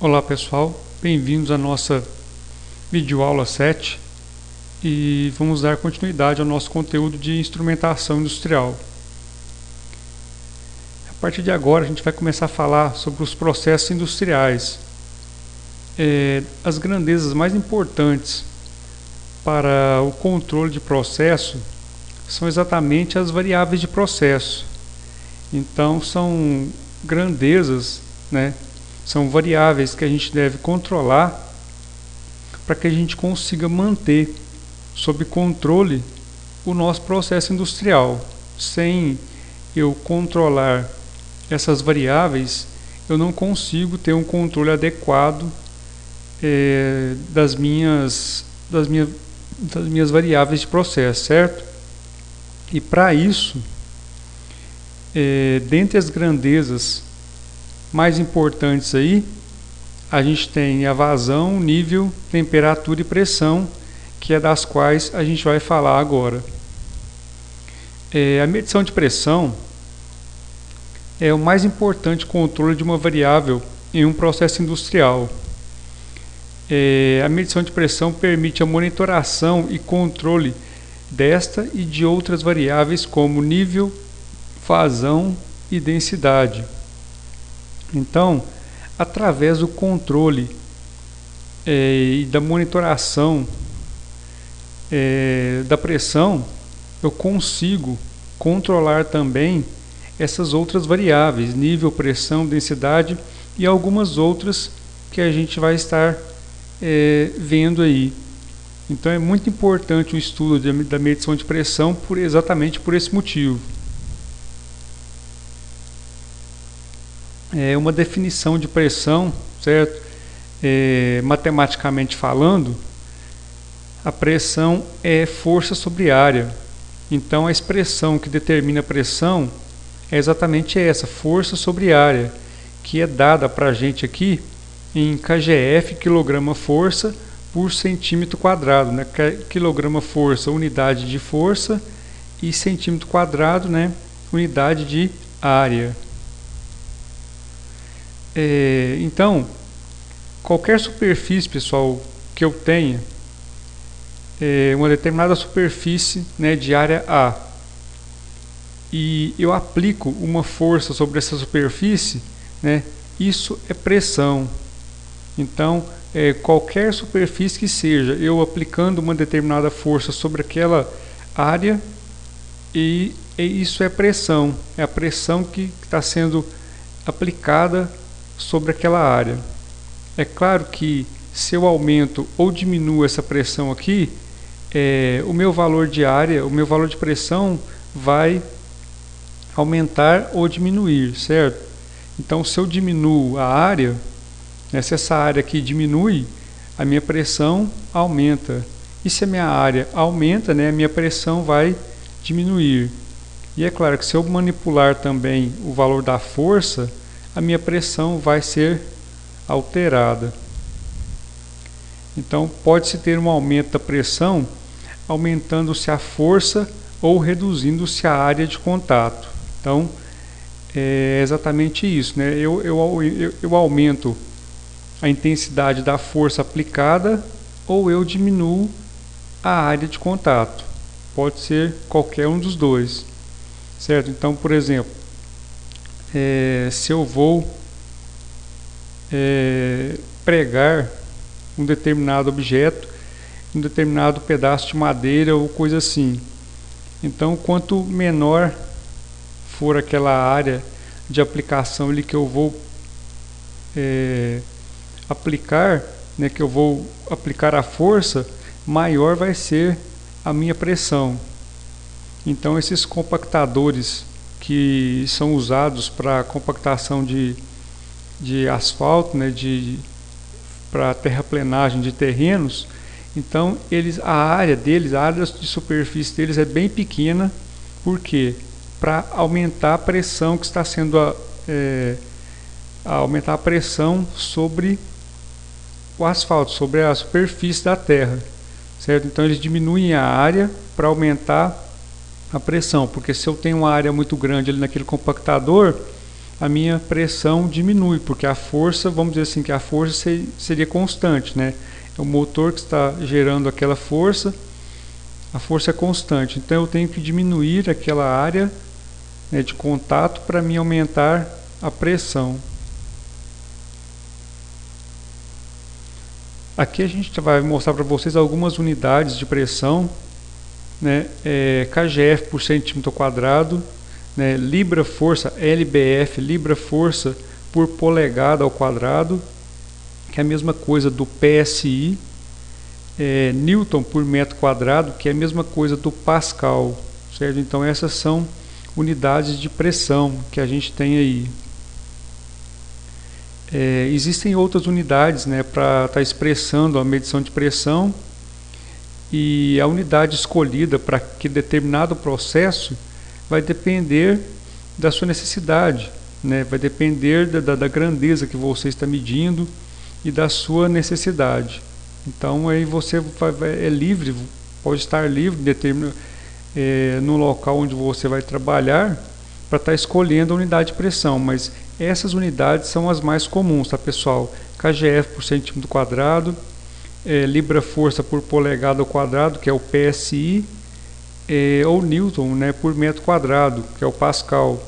Olá pessoal, bem-vindos à nossa videoaula 7 e vamos dar continuidade ao nosso conteúdo de instrumentação industrial. A partir de agora a gente vai começar a falar sobre os processos industriais. As grandezas mais importantes para o controle de processo são exatamente as variáveis de processo. Então são grandezas, né? São variáveis que a gente deve controlar para que a gente consiga manter sob controle o nosso processo industrial. Sem eu controlar essas variáveis, eu não consigo ter um controle adequado das minhas variáveis de processo, certo? E para isso, dentre as grandezas mais importantes aí, a gente tem a vazão, nível, temperatura e pressão, que é das quais a gente vai falar agora. A medição de pressão é o mais importante controle de uma variável em um processo industrial. A medição de pressão permite a monitoração e controle desta e de outras variáveis como nível, vazão e densidade. Então, através do controle e da monitoração da pressão, eu consigo controlar também essas outras variáveis, nível, pressão, densidade e algumas outras que a gente vai estar vendo aí. Então é muito importante o estudo da medição de pressão exatamente por esse motivo. Uma definição de pressão, certo? Matematicamente falando, a pressão é força sobre área. Então a expressão que determina a pressão é exatamente essa, força sobre área, que é dada para a gente aqui em kgf, quilograma-força, por centímetro quadrado, né? Quilograma-força, unidade de força, e centímetro quadrado, né? Unidade de área. Então, qualquer superfície, pessoal, que eu tenha, uma determinada superfície, né, de área A, e eu aplico uma força sobre essa superfície, né, isso é pressão. Então, qualquer superfície que seja, eu aplicando uma determinada força sobre aquela área, e isso é pressão. É a pressão que está sendo aplicada sobre aquela área. É claro que se eu aumento ou diminuo essa pressão aqui, o meu valor de área, o meu valor de pressão vai aumentar ou diminuir, certo? Então, se eu diminuo a área, né, se essa área aqui diminui, a minha pressão aumenta. E se a minha área aumenta, né, a minha pressão vai diminuir. E é claro que se eu manipular também o valor da força, a minha pressão vai ser alterada. Então, pode-se ter um aumento da pressão aumentando-se a força ou reduzindo-se a área de contato. Então, é exatamente isso, né? Eu aumento a intensidade da força aplicada ou eu diminuo a área de contato. Pode ser qualquer um dos dois, certo? Então, por exemplo, se eu vou pregar um determinado objeto, um determinado pedaço de madeira ou coisa assim, então quanto menor for aquela área de aplicação ali que eu vou aplicar, né, que eu vou aplicar a força, maior vai ser a minha pressão. Então esses compactadores que são usados para compactação de asfalto, né, para terraplenagem de terrenos, então a área de superfície deles é bem pequena. Por quê? Para aumentar a pressão que está sendo aumentar a pressão sobre o asfalto, sobre a superfície da terra, certo? Então eles diminuem a área para aumentar a pressão, porque se eu tenho uma área muito grande ali naquele compactador, a minha pressão diminui, porque a força, vamos dizer assim, que a força seria constante, né? É o motor que está gerando aquela força, a força é constante, então eu tenho que diminuir aquela área, né, de contato para me aumentar a pressão. Aqui a gente vai mostrar para vocês algumas unidades de pressão, né, kgf por centímetro quadrado, né, libra força, lbf, libra força por polegada ao quadrado, que é a mesma coisa do psi, newton por metro quadrado, que é a mesma coisa do pascal, certo? Então essas são unidades de pressão que a gente tem aí. Existem outras unidades, né, para estar expressando a medição de pressão, e a unidade escolhida para que determinado processo vai depender da sua necessidade, né? Vai depender da grandeza que você está medindo e da sua necessidade. Então aí você é livre, pode estar livre no local onde você vai trabalhar para estar escolhendo a unidade de pressão, mas essas unidades são as mais comuns, tá, pessoal? kgf por centímetro quadrado, libra força por polegada ao quadrado, que é o psi, ou newton, né, por metro quadrado, que é o pascal.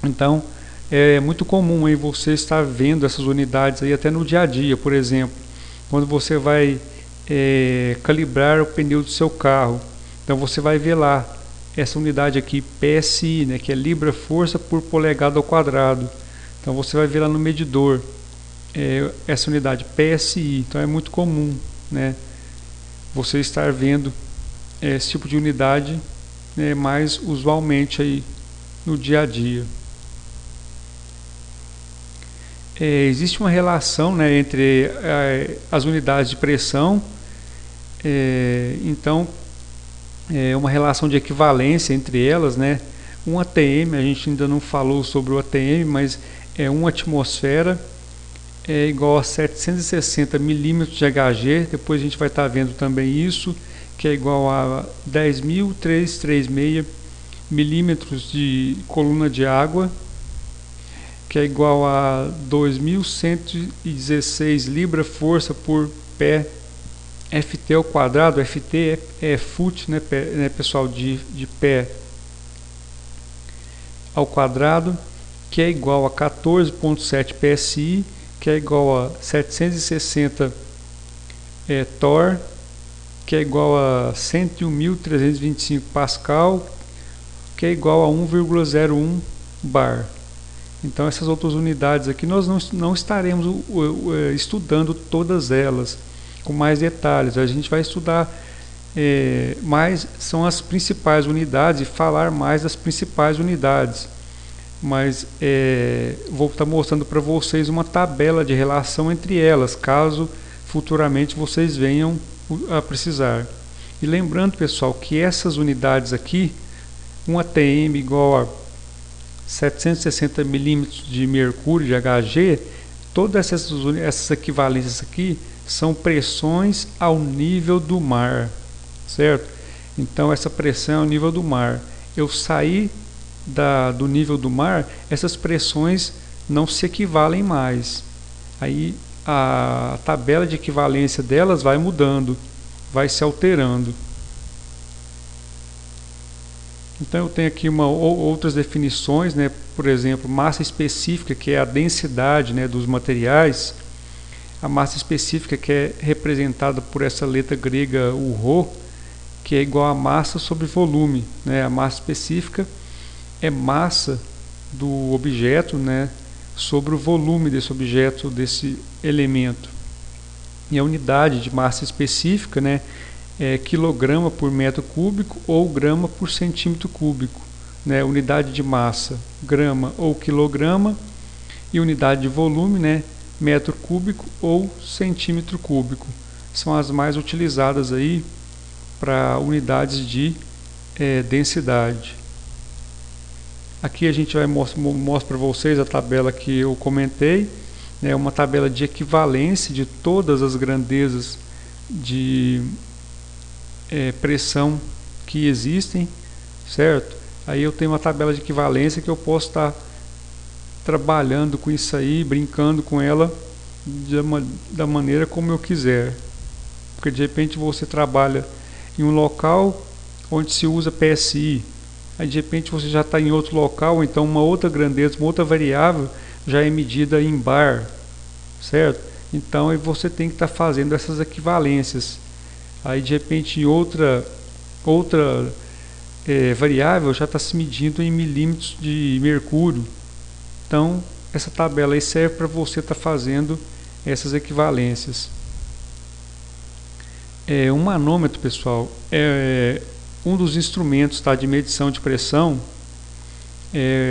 Então é muito comum aí você estar vendo essas unidades aí até no dia a dia, por exemplo, quando você vai calibrar o pneu do seu carro. Então você vai ver lá essa unidade aqui, PSI, né, que é libra força por polegada ao quadrado. Então você vai ver lá no medidor essa unidade PSI. Então é muito comum, né, você estar vendo esse tipo de unidade, né, mais usualmente aí no dia a dia. Existe uma relação, né, entre as unidades de pressão, então uma relação de equivalência entre elas, né? Um ATM, a gente ainda não falou sobre o ATM, mas uma atmosfera é igual a 760 milímetros de Hg. Depois a gente vai estar vendo também isso, que é igual a 10.336 milímetros de coluna de água, que é igual a 2.116 libra força por pé ft ao quadrado. Ft é foot, né, pessoal, de pé ao quadrado, que é igual a 14,7 psi, que é igual a 760 torr, que é igual a 101.325 pascal, que é igual a 1,01 bar. Então essas outras unidades aqui nós não estaremos estudando todas elas com mais detalhes. A gente vai estudar mais, são as principais unidades, e falar mais das principais unidades. Mas vou estar mostrando para vocês uma tabela de relação entre elas, caso futuramente vocês venham a precisar. E lembrando, pessoal, que essas unidades aqui, um ATM igual a 760 milímetros de mercúrio de Hg, todas essas equivalências aqui são pressões ao nível do mar, certo? Então essa pressão é ao nível do mar. Eu saí do nível do mar, essas pressões não se equivalem mais. Aí a tabela de equivalência delas vai mudando, vai se alterando. Então eu tenho aqui outras definições, né? Por exemplo, massa específica, que é a densidade, né, dos materiais. A massa específica, que é representada por essa letra grega, o ρ, que é igual a massa sobre volume, né? A massa específica é massa do objeto, né, sobre o volume desse objeto, desse elemento. E a unidade de massa específica, né, é quilograma por metro cúbico ou grama por centímetro cúbico, né? Unidade de massa, grama ou quilograma, e unidade de volume, né, metro cúbico ou centímetro cúbico. São as mais utilizadas aí para unidades de densidade. Aqui a gente vai mostrar para vocês a tabela que eu comentei, né, uma tabela de equivalência de todas as grandezas de pressão que existem, certo? Aí eu tenho uma tabela de equivalência que eu posso estar trabalhando com isso aí, brincando com ela da maneira como eu quiser. Porque de repente você trabalha em um local onde se usa PSI, aí de repente você já está em outro local, então uma outra grandeza, uma outra variável já é medida em bar, certo? Então aí você tem que estar fazendo essas equivalências. Aí de repente em outra variável já está se medindo em milímetros de mercúrio. Então essa tabela aí serve para você estar fazendo essas equivalências. Um manômetro, pessoal, é um dos instrumentos, tá, de medição de pressão,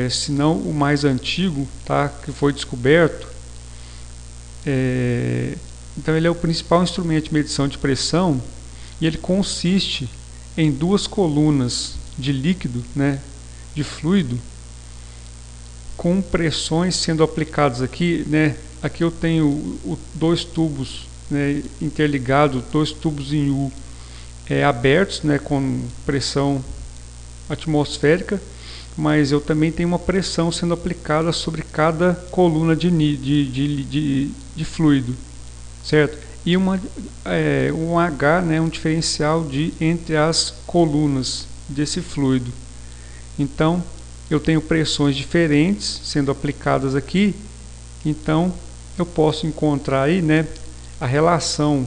se não o mais antigo, tá, que foi descoberto. Então ele é o principal instrumento de medição de pressão e ele consiste em duas colunas de líquido, né, de fluido, com pressões sendo aplicadas aqui, né. Aqui eu tenho dois tubos, né, interligados, dois tubos em U abertos, né, com pressão atmosférica, mas eu também tenho uma pressão sendo aplicada sobre cada coluna de fluido, certo? E um H, né, um diferencial entre as colunas desse fluido. Então eu tenho pressões diferentes sendo aplicadas aqui, então eu posso encontrar aí, né, a relação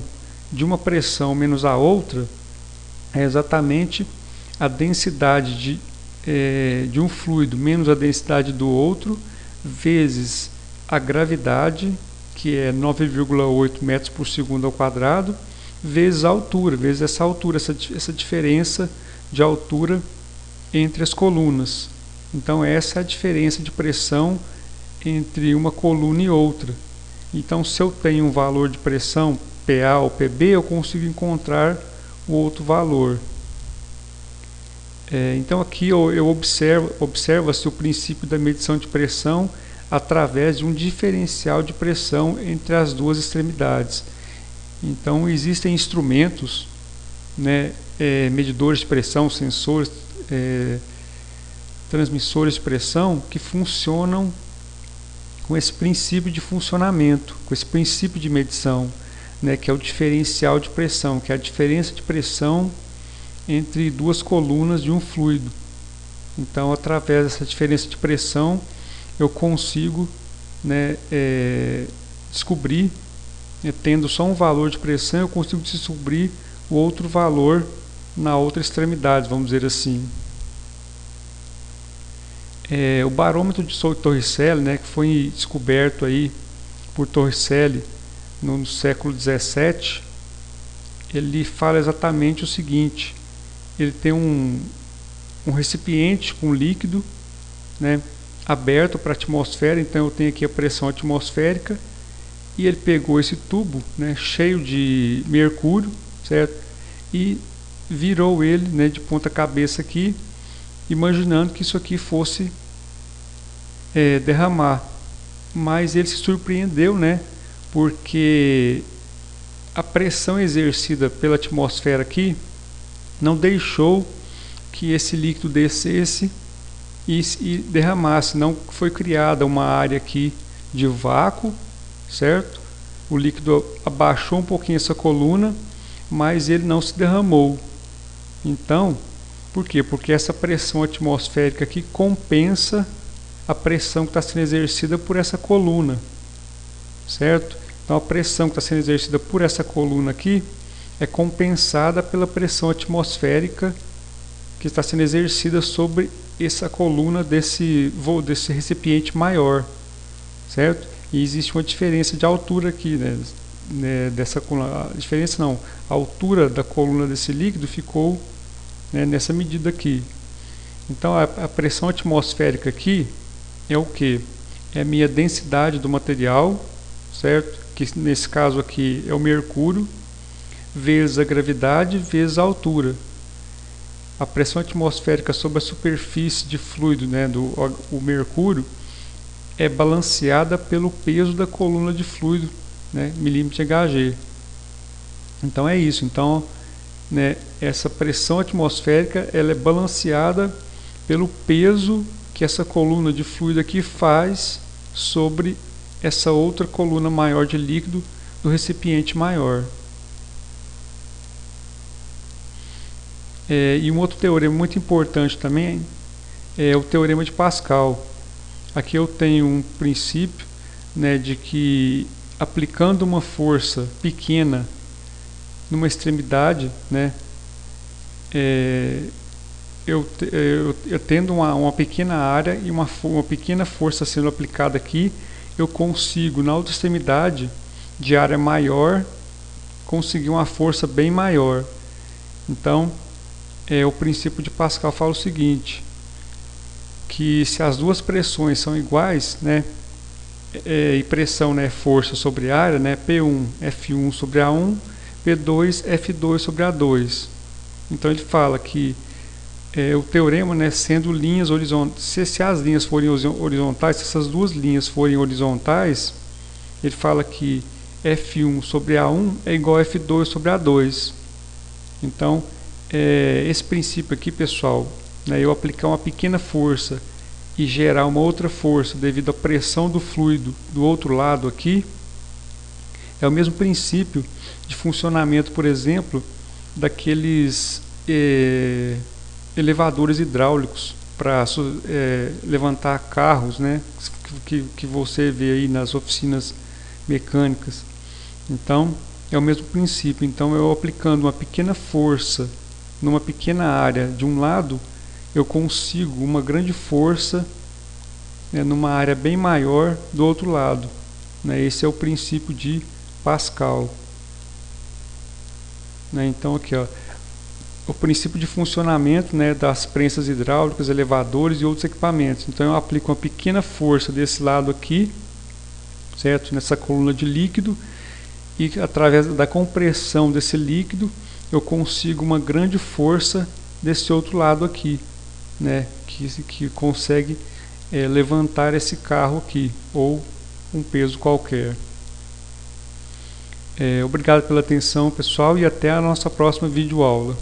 de uma pressão menos a outra é exatamente a densidade de um fluido menos a densidade do outro vezes a gravidade, que é 9,8 metros por segundo ao quadrado, vezes a altura, vezes essa altura, essa diferença de altura entre as colunas. Então essa é a diferença de pressão entre uma coluna e outra. Então se eu tenho um valor de pressão PA ou PB, eu consigo encontrar o outro valor. Então aqui observa-se o princípio da medição de pressão através de um diferencial de pressão entre as duas extremidades. Então existem instrumentos, né, medidores de pressão, sensores, transmissores de pressão que funcionam com esse princípio de funcionamento, com esse princípio de medição, né, que é o diferencial de pressão, que é a diferença de pressão entre duas colunas de um fluido. Então, através dessa diferença de pressão, eu consigo, né, descobrir, tendo só um valor de pressão, eu consigo descobrir o outro valor na outra extremidade, vamos dizer assim. O barômetro de Torricelli, né, que foi descoberto aí por Torricelli no século 17, ele fala exatamente o seguinte: ele tem um recipiente com líquido, né, aberto para a atmosfera. Então eu tenho aqui a pressão atmosférica e ele pegou esse tubo, né, cheio de mercúrio, certo? E virou ele, né, de ponta cabeça aqui, imaginando que isso aqui fosse derramar. Mas ele se surpreendeu, né, porque a pressão exercida pela atmosfera aqui não deixou que esse líquido descesse e derramasse. Não foi criada uma área aqui de vácuo, certo? O líquido abaixou um pouquinho essa coluna, mas ele não se derramou. Então, por quê? Porque essa pressão atmosférica aqui compensa a pressão que está sendo exercida por essa coluna, certo? Então a pressão que está sendo exercida por essa coluna aqui é compensada pela pressão atmosférica que está sendo exercida sobre essa coluna desse recipiente maior, certo? E existe uma diferença de altura aqui, né, dessa coluna. A diferença não, a altura da coluna desse líquido ficou, né, nessa medida aqui. Então a pressão atmosférica aqui é o que? É a minha densidade do material, certo? Que nesse caso aqui é o mercúrio, vezes a gravidade, vezes a altura. A pressão atmosférica sobre a superfície de fluido, né, o mercúrio, é balanceada pelo peso da coluna de fluido, né, milímetro de Hg. Então é isso. Então, né, essa pressão atmosférica ela é balanceada pelo peso que essa coluna de fluido aqui faz sobre essa outra coluna maior de líquido do recipiente maior. E um outro teorema muito importante também é o teorema de Pascal. Aqui eu tenho um princípio, né, de que aplicando uma força pequena numa extremidade, né, eu tendo uma pequena área e uma pequena força sendo aplicada aqui, eu consigo na outra extremidade de área maior conseguir uma força bem maior. Então o princípio de Pascal fala o seguinte, que se as duas pressões são iguais, né, e pressão, né, força sobre área, né, P1 F1 sobre A1, P2 F2 sobre A2. Então ele fala que o teorema, né, sendo linhas horizontais, se as linhas forem horizontais, se essas duas linhas forem horizontais, ele fala que F1 sobre A1 é igual a F2 sobre A2. Então esse princípio aqui, pessoal, né, eu aplicar uma pequena força e gerar uma outra força devido à pressão do fluido do outro lado aqui, é o mesmo princípio de funcionamento, por exemplo, daqueles elevadores hidráulicos para levantar carros, né, que você vê aí nas oficinas mecânicas. Então é o mesmo princípio. Então eu aplicando uma pequena força numa pequena área de um lado, eu consigo uma grande força, né, numa área bem maior do outro lado, né? Esse é o princípio de Pascal, né? Então aqui, ó, o princípio de funcionamento, né, das prensas hidráulicas, elevadores e outros equipamentos. Então eu aplico uma pequena força desse lado aqui, certo? Nessa coluna de líquido, e através da compressão desse líquido eu consigo uma grande força desse outro lado aqui, né, que consegue levantar esse carro aqui, ou um peso qualquer. Obrigado pela atenção, pessoal, e até a nossa próxima videoaula.